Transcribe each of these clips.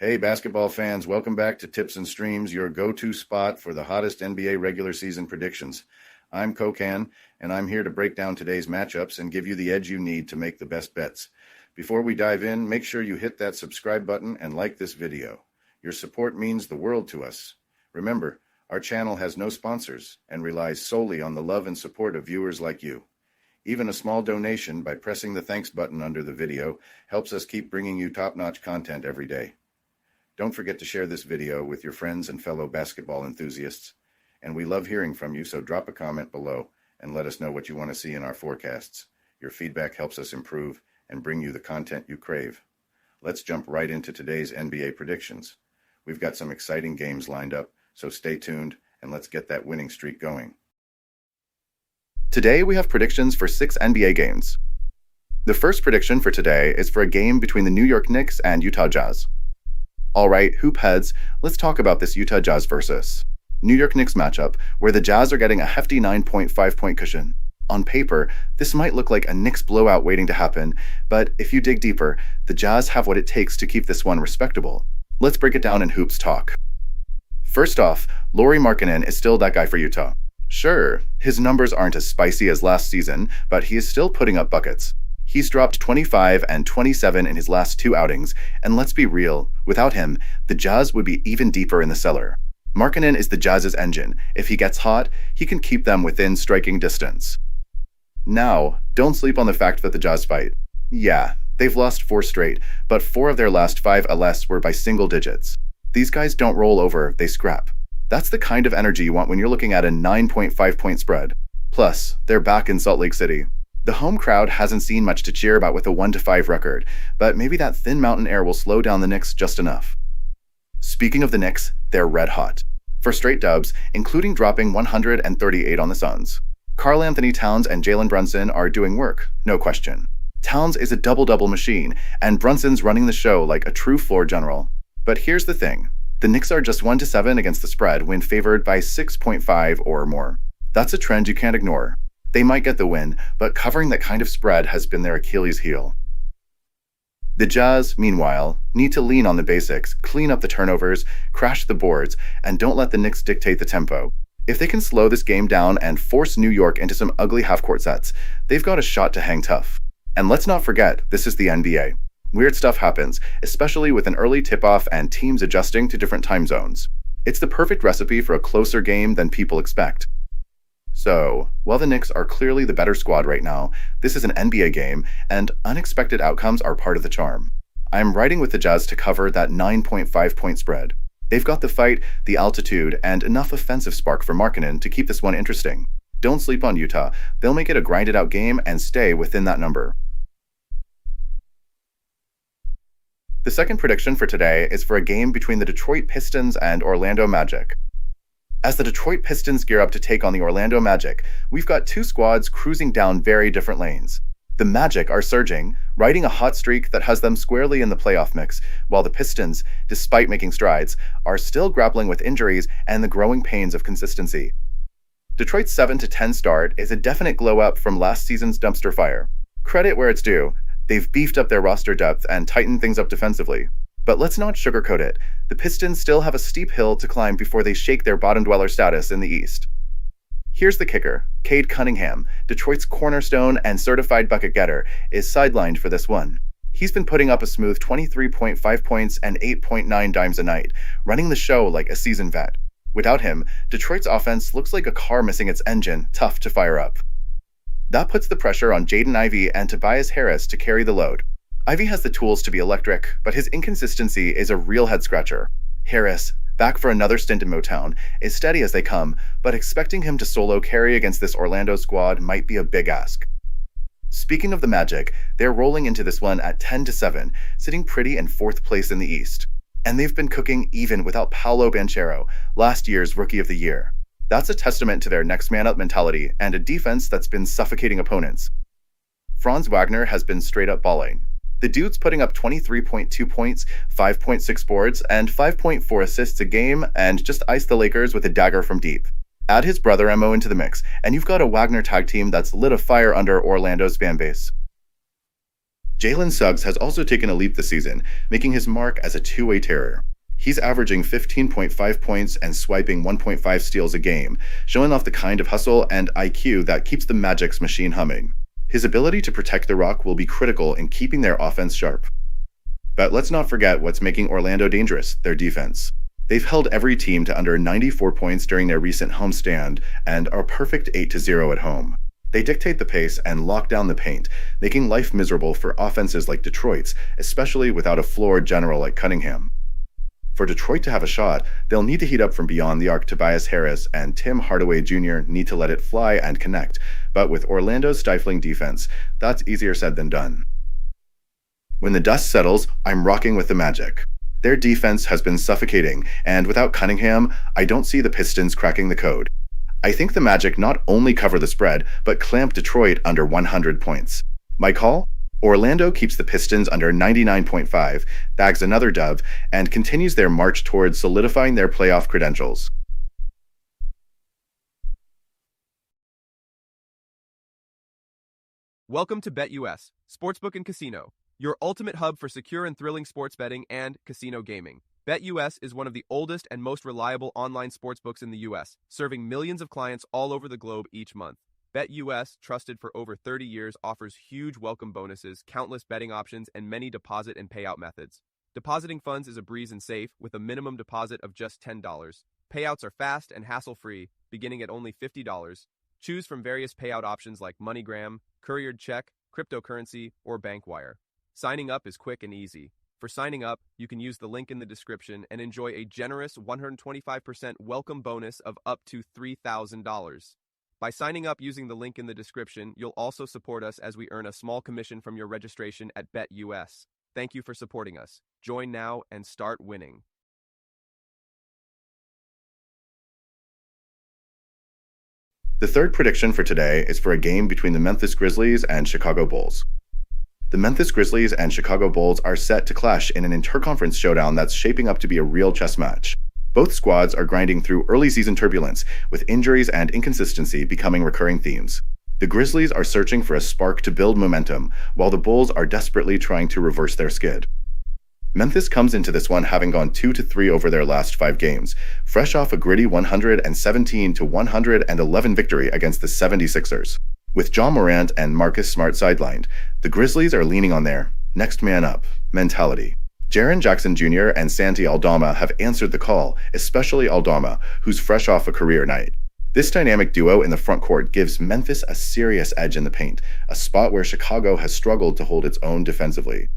Hey, basketball fans, welcome back to Tips and Streams, your go-to spot for the hottest NBA regular season predictions. I'm Kokan, and I'm here to break down today's matchups and give you the edge you need to make the best bets. Before we dive in, make sure you hit that subscribe button and like this video. Your support means the world to us. Remember, our channel has no sponsors and relies solely on the love and support of viewers like you. Even a small donation by pressing the thanks button under the video helps us keep bringing you top-notch content every day. Don't forget to share this video with your friends and fellow basketball enthusiasts. And we love hearing from you, so drop a comment below and let us know what you want to see in our forecasts. Your feedback helps us improve and bring you the content you crave. Let's jump right into today's NBA predictions. We've got some exciting games lined up, so stay tuned and let's get that winning streak going. Today we have predictions for 6 NBA games. The first prediction for today is for a game between the New York Knicks and Utah Jazz. All right, hoop heads, let's talk about this Utah Jazz versus New York Knicks matchup, where the Jazz are getting a hefty 9.5-point cushion. On paper, this might look like a Knicks blowout waiting to happen, but if you dig deeper, the Jazz have what it takes to keep this one respectable. Let's break it down in hoops talk. First off, Lauri Markkanen is still that guy for Utah. Sure, his numbers aren't as spicy as last season, but he is still putting up buckets. He's dropped 25 and 27 in his last 2 outings, and let's be real, without him, the Jazz would be even deeper in the cellar. Markkanen is the Jazz's engine. If he gets hot, he can keep them within striking distance. Now, don't sleep on the fact that the Jazz fight. Yeah, they've lost 4 straight, but 4 of their last 5 LS were by single digits. These guys don't roll over, they scrap. That's the kind of energy you want when you're looking at a 9.5-point spread. Plus, they're back in Salt Lake City. The home crowd hasn't seen much to cheer about with a 1-5 record, but maybe that thin mountain air will slow down the Knicks just enough. Speaking of the Knicks, they're red hot. For straight dubs, including dropping 138 on the Suns. Karl Anthony Towns and Jalen Brunson are doing work, no question. Towns is a double-double machine, and Brunson's running the show like a true floor general. But here's the thing. The Knicks are just 1-7 against the spread when favored by 6.5 or more. That's a trend you can't ignore. They might get the win, but covering that kind of spread has been their Achilles heel. The Jazz, meanwhile, need to lean on the basics, clean up the turnovers, crash the boards, and don't let the Knicks dictate the tempo. If they can slow this game down and force New York into some ugly half-court sets, they've got a shot to hang tough. And let's not forget, this is the NBA. Weird stuff happens, especially with an early tip-off and teams adjusting to different time zones. It's the perfect recipe for a closer game than people expect. So, while the Knicks are clearly the better squad right now, this is an NBA game, and unexpected outcomes are part of the charm. I'm riding with the Jazz to cover that 9.5-point spread. They've got the fight, the altitude, and enough offensive spark for Markkanen to keep this one interesting. Don't sleep on Utah. They'll make it a grinded-out game and stay within that number. The second prediction for today is for a game between the Detroit Pistons and Orlando Magic. As the Detroit Pistons gear up to take on the Orlando Magic, we've got 2 squads cruising down very different lanes. The Magic are surging, riding a hot streak that has them squarely in the playoff mix, while the Pistons, despite making strides, are still grappling with injuries and the growing pains of consistency. Detroit's 7-10 start is a definite glow-up from last season's dumpster fire. Credit where it's due, they've beefed up their roster depth and tightened things up defensively. But let's not sugarcoat it. The Pistons still have a steep hill to climb before they shake their bottom-dweller status in the East. Here's the kicker. Cade Cunningham, Detroit's cornerstone and certified bucket getter, is sidelined for this one. He's been putting up a smooth 23.5 points and 8.9 dimes a night, running the show like a seasoned vet. Without him, Detroit's offense looks like a car missing its engine, tough to fire up. That puts the pressure on Jaden Ivey and Tobias Harris to carry the load. Ivey has the tools to be electric, but his inconsistency is a real head-scratcher. Harris, back for another stint in Motown, is steady as they come, but expecting him to solo carry against this Orlando squad might be a big ask. Speaking of the Magic, they're rolling into this one at 10-7, sitting pretty in 4th place in the East. And they've been cooking even without Paolo Banchero, last year's Rookie of the Year. That's a testament to their next-man-up mentality and a defense that's been suffocating opponents. Franz Wagner has been straight-up balling. The dude's putting up 23.2 points, 5.6 boards, and 5.4 assists a game, and just iced the Lakers with a dagger from deep. Add his brother Mo into the mix, and you've got a Wagner tag team that's lit a fire under Orlando's fan base. Jalen Suggs has also taken a leap this season, making his mark as a two-way terror. He's averaging 15.5 points and swiping 1.5 steals a game, showing off the kind of hustle and IQ that keeps the Magic's machine humming. His ability to protect the rock will be critical in keeping their offense sharp. But let's not forget what's making Orlando dangerous, their defense. They've held every team to under 94 points during their recent homestand and are perfect 8-0 at home. They dictate the pace and lock down the paint, making life miserable for offenses like Detroit's, especially without a floor general like Cunningham. For Detroit to have a shot, they'll need to heat up from beyond the arc. Tobias Harris and Tim Hardaway Jr. need to let it fly and connect, but with Orlando's stifling defense, that's easier said than done. When the dust settles, I'm rocking with the Magic. Their defense has been suffocating, and without Cunningham, I don't see the Pistons cracking the code. I think the Magic not only cover the spread, but clamp Detroit under 100 points. My call? Orlando keeps the Pistons under 99.5, bags another dub, and continues their march towards solidifying their playoff credentials. Welcome to BetUS, Sportsbook and Casino, your ultimate hub for secure and thrilling sports betting and casino gaming. BetUS is one of the oldest and most reliable online sportsbooks in the U.S., serving millions of clients all over the globe each month. BetUS, trusted for over 30 years, offers huge welcome bonuses, countless betting options, and many deposit and payout methods. Depositing funds is a breeze and safe, with a minimum deposit of just $10. Payouts are fast and hassle-free, beginning at only $50. Choose from various payout options like MoneyGram, couriered check, cryptocurrency, or bank wire. Signing up is quick and easy. For signing up, you can use the link in the description and enjoy a generous 125% welcome bonus of up to $3,000. By signing up using the link in the description, you'll also support us as we earn a small commission from your registration at BetUS. Thank you for supporting us. Join now and start winning. The third prediction for today is for a game between the Memphis Grizzlies and Chicago Bulls. The Memphis Grizzlies and Chicago Bulls are set to clash in an interconference showdown that's shaping up to be a real chess match. Both squads are grinding through early season turbulence, with injuries and inconsistency becoming recurring themes. The Grizzlies are searching for a spark to build momentum, while the Bulls are desperately trying to reverse their skid. Memphis comes into this one having gone 2-3 over their last 5 games, fresh off a gritty 117-111 victory against the 76ers. With Ja Morant and Marcus Smart sidelined, the Grizzlies are leaning on their next man up mentality. Jaren Jackson Jr. and Santi Aldama have answered the call, especially Aldama, who's fresh off a career night. This dynamic duo in the front court gives Memphis a serious edge in the paint, a spot where Chicago has struggled to hold its own defensively.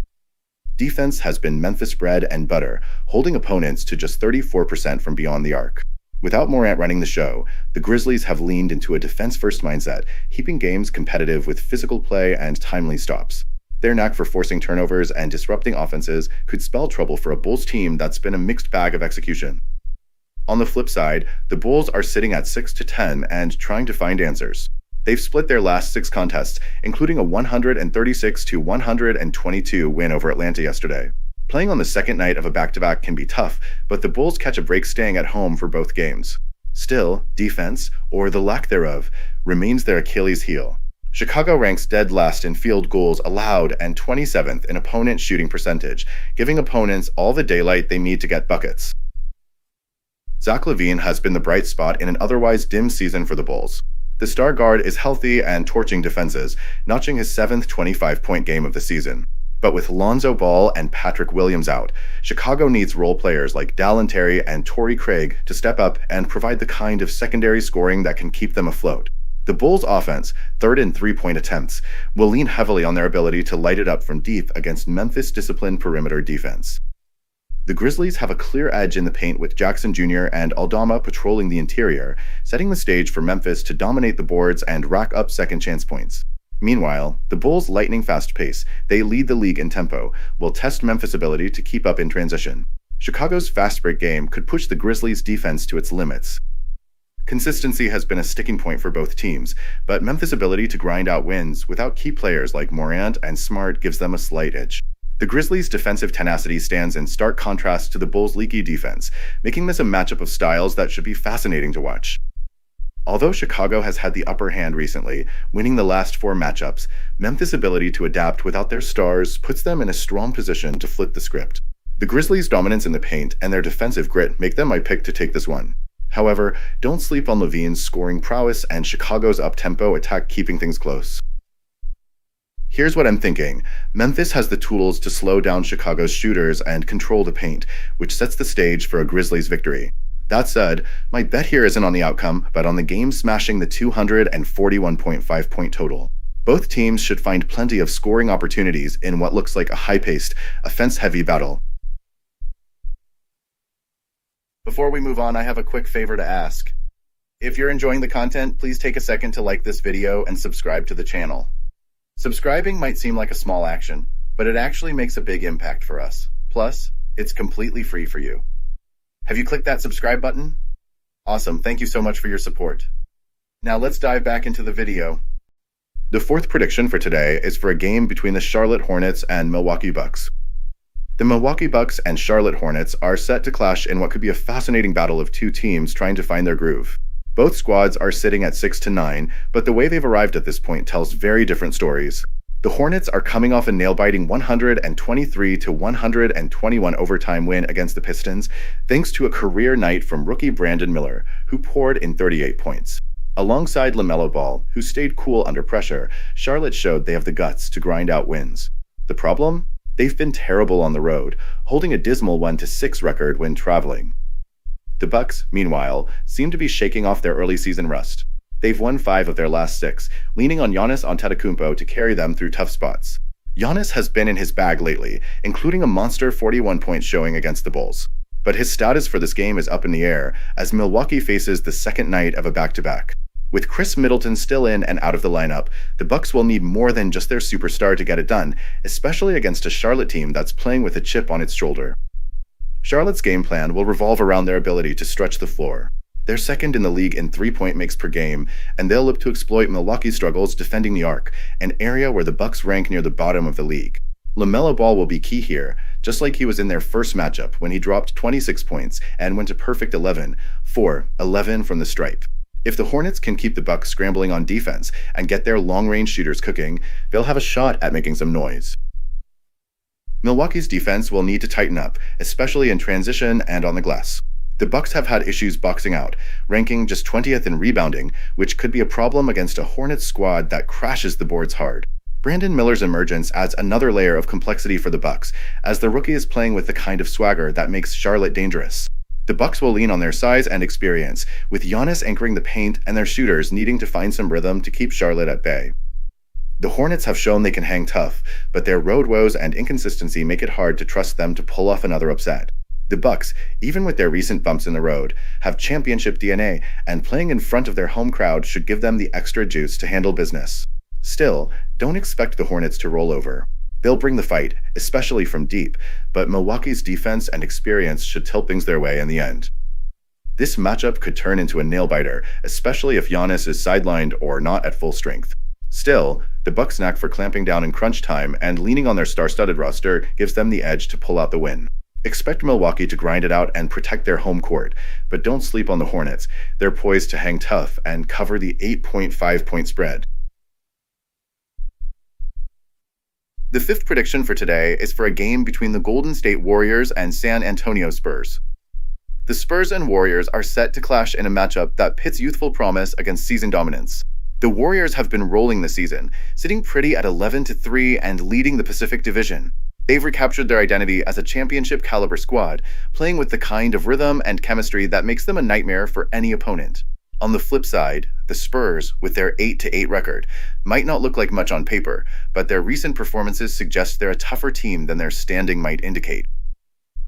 Defense has been Memphis bread and butter, holding opponents to just 34% from beyond the arc. Without Morant running the show, the Grizzlies have leaned into a defense-first mindset, keeping games competitive with physical play and timely stops. Their knack for forcing turnovers and disrupting offenses could spell trouble for a Bulls team that's been a mixed bag of execution. On the flip side, the Bulls are sitting at 6-10 and trying to find answers. They've split their last 6 contests, including a 136-122 win over Atlanta yesterday. Playing on the second night of a back-to-back can be tough, but the Bulls catch a break staying at home for both games. Still, defense, or the lack thereof, remains their Achilles heel. Chicago ranks dead last in field goals allowed and 27th in opponent shooting percentage, giving opponents all the daylight they need to get buckets. Zach LaVine has been the bright spot in an otherwise dim season for the Bulls. The star guard is healthy and torching defenses, notching his 7th 25-point game of the season. But with Lonzo Ball and Patrick Williams out, Chicago needs role players like Dallin Terry and Torrey Craig to step up and provide the kind of secondary scoring that can keep them afloat. The Bulls' offense, third in three-point attempts, will lean heavily on their ability to light it up from deep against Memphis-disciplined perimeter defense. The Grizzlies have a clear edge in the paint with Jackson Jr. and Aldama patrolling the interior, setting the stage for Memphis to dominate the boards and rack up second-chance points. Meanwhile, the Bulls' lightning-fast pace, they lead the league in tempo, will test Memphis' ability to keep up in transition. Chicago's fast-break game could push the Grizzlies' defense to its limits. Consistency has been a sticking point for both teams, but Memphis' ability to grind out wins without key players like Morant and Smart gives them a slight edge. The Grizzlies' defensive tenacity stands in stark contrast to the Bulls' leaky defense, making this a matchup of styles that should be fascinating to watch. Although Chicago has had the upper hand recently, winning the last 4 matchups, Memphis' ability to adapt without their stars puts them in a strong position to flip the script. The Grizzlies' dominance in the paint and their defensive grit make them my pick to take this one. However, don't sleep on Levine's scoring prowess and Chicago's up-tempo attack keeping things close. Here's what I'm thinking. Memphis has the tools to slow down Chicago's shooters and control the paint, which sets the stage for a Grizzlies victory. That said, my bet here isn't on the outcome, but on the game smashing the 241.5 point total. Both teams should find plenty of scoring opportunities in what looks like a high-paced, offense-heavy battle. Before we move on, I have a quick favor to ask. If you're enjoying the content, please take a second to like this video and subscribe to the channel. Subscribing might seem like a small action, but it actually makes a big impact for us. Plus, it's completely free for you. Have you clicked that subscribe button? Awesome, thank you so much for your support. Now let's dive back into the video. The fourth prediction for today is for a game between the Charlotte Hornets and Milwaukee Bucks. The Milwaukee Bucks and Charlotte Hornets are set to clash in what could be a fascinating battle of two teams trying to find their groove. Both squads are sitting at 6-9, but the way they've arrived at this point tells very different stories. The Hornets are coming off a nail-biting 123-121 overtime win against the Pistons, thanks to a career night from rookie Brandon Miller, who poured in 38 points. Alongside LaMelo Ball, who stayed cool under pressure, Charlotte showed they have the guts to grind out wins. The problem? They've been terrible on the road, holding a dismal 1-6 record when traveling. The Bucks, meanwhile, seem to be shaking off their early season rust. They've won 5 of their last 6, leaning on Giannis Antetokounmpo to carry them through tough spots. Giannis has been in his bag lately, including a monster 41-point showing against the Bulls. But his status for this game is up in the air as Milwaukee faces the second night of a back-to-back. With Chris Middleton still in and out of the lineup, the Bucks will need more than just their superstar to get it done, especially against a Charlotte team that's playing with a chip on its shoulder. Charlotte's game plan will revolve around their ability to stretch the floor. They're second in the league in 3-point makes per game, and they'll look to exploit Milwaukee's struggles defending the arc, an area where the Bucks rank near the bottom of the league. LaMelo Ball will be key here, just like he was in their first matchup when he dropped 26 points and went a perfect 11 for 11 from the stripe. If the Hornets can keep the Bucks scrambling on defense and get their long-range shooters cooking, they'll have a shot at making some noise. Milwaukee's defense will need to tighten up, especially in transition and on the glass. The Bucks have had issues boxing out, ranking just 20th in rebounding, which could be a problem against a Hornets squad that crashes the boards hard. Brandon Miller's emergence adds another layer of complexity for the Bucks, as the rookie is playing with the kind of swagger that makes Charlotte dangerous. The Bucks will lean on their size and experience, with Giannis anchoring the paint and their shooters needing to find some rhythm to keep Charlotte at bay. The Hornets have shown they can hang tough, but their road woes and inconsistency make it hard to trust them to pull off another upset. The Bucks, even with their recent bumps in the road, have championship DNA, and playing in front of their home crowd should give them the extra juice to handle business. Still, don't expect the Hornets to roll over. They'll bring the fight, especially from deep, but Milwaukee's defense and experience should tilt things their way in the end. This matchup could turn into a nail-biter, especially if Giannis is sidelined or not at full strength. Still, the Bucks' knack for clamping down in crunch time and leaning on their star-studded roster gives them the edge to pull out the win. Expect Milwaukee to grind it out and protect their home court, but don't sleep on the Hornets. They're poised to hang tough and cover the 8.5-point spread. The fifth prediction for today is for a game between the Golden State Warriors and San Antonio Spurs. The Spurs and Warriors are set to clash in a matchup that pits youthful promise against season dominance. The Warriors have been rolling this season, sitting pretty at 11-3 and leading the Pacific Division. They've recaptured their identity as a championship-caliber squad, playing with the kind of rhythm and chemistry that makes them a nightmare for any opponent. On the flip side, the Spurs, with their 8-8 record, might not look like much on paper, but their recent performances suggest they're a tougher team than their standing might indicate.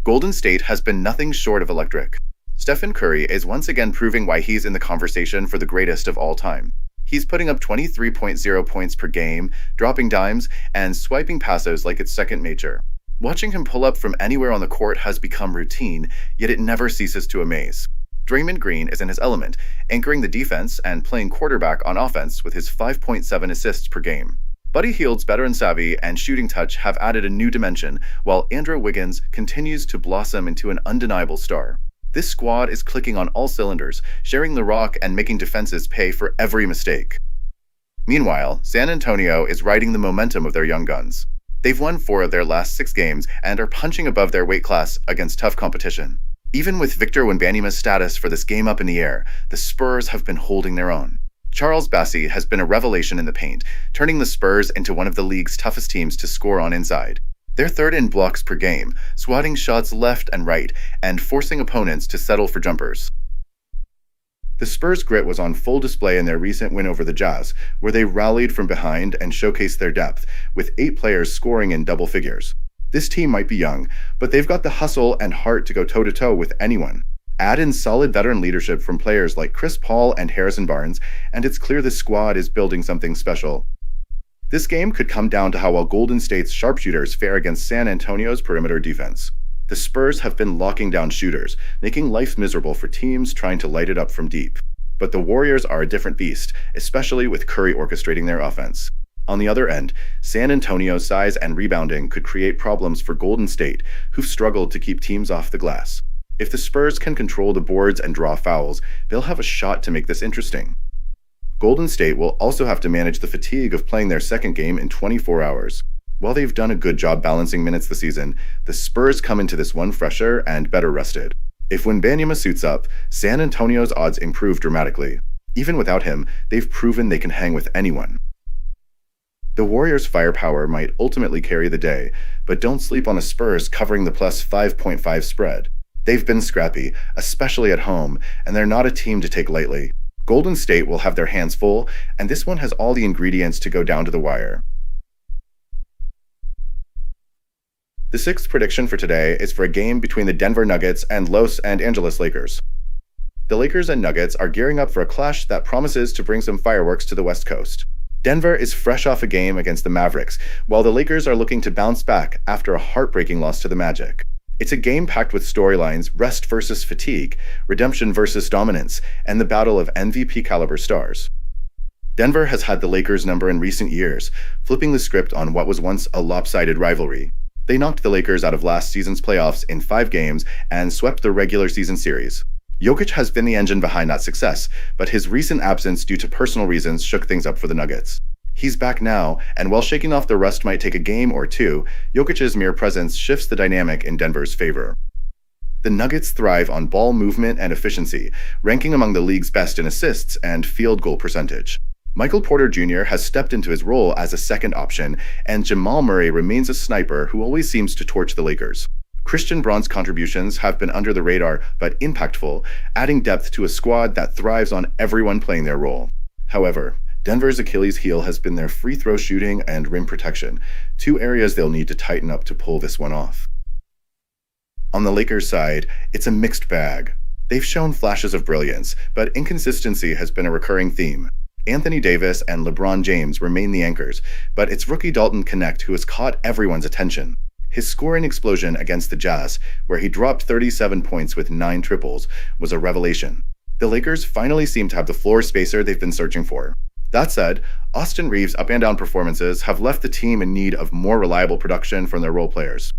Golden State has been nothing short of electric. Stephen Curry is once again proving why he's in the conversation for the greatest of all time. He's putting up 23.0 points per game, dropping dimes, and swiping passes like it's second nature. Watching him pull up from anywhere on the court has become routine, yet it never ceases to amaze. Draymond Green is in his element, anchoring the defense and playing quarterback on offense with his 5.7 assists per game. Buddy Hield's veteran savvy and shooting touch have added a new dimension, while Andrew Wiggins continues to blossom into an undeniable star. This squad is clicking on all cylinders, sharing the rock and making defenses pay for every mistake. Meanwhile, San Antonio is riding the momentum of their young guns. They've won 4 of their last 6 games and are punching above their weight class against tough competition. Even with Victor Wembanyama's status for this game up in the air, the Spurs have been holding their own. Charles Bassey has been a revelation in the paint, turning the Spurs into one of the league's toughest teams to score on inside. They're third in blocks per game, swatting shots left and right, and forcing opponents to settle for jumpers. The Spurs' grit was on full display in their recent win over the Jazz, where they rallied from behind and showcased their depth, with 8 players scoring in double figures. This team might be young, but they've got the hustle and heart to go toe-to-toe with anyone. Add in solid veteran leadership from players like Chris Paul and Harrison Barnes, and it's clear this squad is building something special. This game could come down to how well Golden State's sharpshooters fare against San Antonio's perimeter defense. The Spurs have been locking down shooters, making life miserable for teams trying to light it up from deep. But the Warriors are a different beast, especially with Curry orchestrating their offense. On the other end, San Antonio's size and rebounding could create problems for Golden State, who've struggled to keep teams off the glass. If the Spurs can control the boards and draw fouls, they'll have a shot to make this interesting. Golden State will also have to manage the fatigue of playing their second game in 24 hours. While they've done a good job balancing minutes this season, the Spurs come into this one fresher and better rested. If Wembanyama suits up, San Antonio's odds improve dramatically. Even without him, they've proven they can hang with anyone. The Warriors' firepower might ultimately carry the day, but don't sleep on the Spurs covering the plus 5.5 spread. They've been scrappy, especially at home, and they're not a team to take lightly. Golden State will have their hands full, and this one has all the ingredients to go down to the wire. The 6th prediction for today is for a game between the Denver Nuggets and Los Angeles Lakers. The Lakers and Nuggets are gearing up for a clash that promises to bring some fireworks to the West Coast. Denver is fresh off a game against the Mavericks, while the Lakers are looking to bounce back after a heartbreaking loss to the Magic. It's a game packed with storylines, rest versus fatigue, redemption versus dominance, and the battle of MVP-caliber stars. Denver has had the Lakers' number in recent years, flipping the script on what was once a lopsided rivalry. They knocked the Lakers out of last season's playoffs in 5 games and swept the regular season series. Jokic has been the engine behind that success, but his recent absence due to personal reasons shook things up for the Nuggets. He's back now, and while shaking off the rust might take a game or 2, Jokic's mere presence shifts the dynamic in Denver's favor. The Nuggets thrive on ball movement and efficiency, ranking among the league's best in assists and field goal percentage. Michael Porter Jr. has stepped into his role as a second option, and Jamal Murray remains a sniper who always seems to torch the Lakers. Christian Braun's contributions have been under the radar but impactful, adding depth to a squad that thrives on everyone playing their role. However, Denver's Achilles heel has been their free throw shooting and rim protection, 2 areas they'll need to tighten up to pull this one off. On the Lakers' side, it's a mixed bag. They've shown flashes of brilliance, but inconsistency has been a recurring theme. Anthony Davis and LeBron James remain the anchors, but it's rookie Dalton Knecht who has caught everyone's attention. His scoring explosion against the Jazz, where he dropped 37 points with 9 triples, was a revelation. The Lakers finally seem to have the floor spacer they've been searching for. That said, Austin Reeves' up-and-down performances have left the team in need of more reliable production from their role players.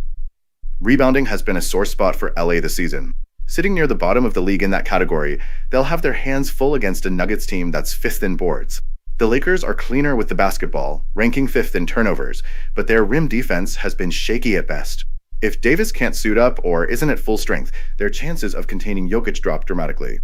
Rebounding has been a sore spot for LA this season. Sitting near the bottom of the league in that category, they'll have their hands full against a Nuggets team that's 5th in boards. The Lakers are cleaner with the basketball, ranking 5th in turnovers, but their rim defense has been shaky at best. If Davis can't suit up or isn't at full strength, their chances of containing Jokic drop dramatically.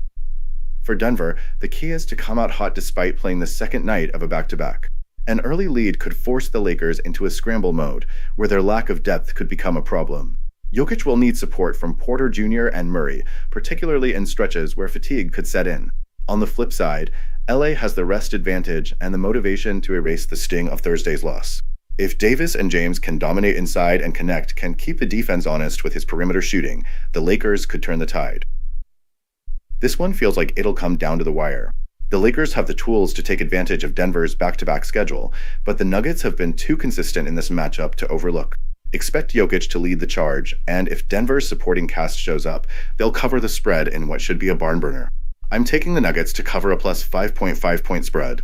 For Denver, the key is to come out hot despite playing the second night of a back-to-back. An early lead could force the Lakers into a scramble mode, where their lack of depth could become a problem. Jokic will need support from Porter Jr. and Murray, particularly in stretches where fatigue could set in. On the flip side, LA has the rest advantage and the motivation to erase the sting of Thursday's loss. If Davis and James can dominate inside and Knecht can keep the defense honest with his perimeter shooting, the Lakers could turn the tide. This one feels like it'll come down to the wire. The Lakers have the tools to take advantage of Denver's back-to-back schedule, but the Nuggets have been too consistent in this matchup to overlook. Expect Jokic to lead the charge, and if Denver's supporting cast shows up, they'll cover the spread in what should be a barn burner. I'm taking the Nuggets to cover a plus 5.5 point spread.